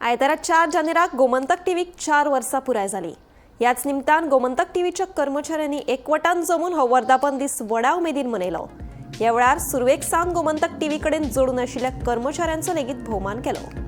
आयतारा 4 जानेराक गोमंतक टीव्हीक 4 वर्सां पुराय जाली। याच निमतान गोमंतक टीव्हीच्या कर्मचाऱ्यांनी एकवटान जमून हो वर्धापन दीस व्हडा उमेदीन मनयलो। ह्या वेळार सुरवेक सावन गोमंतक टीव्ही कडेन जोडून आशिल्ल्या कर्मचाऱ्यांचो लेगीत भोवमान केलो।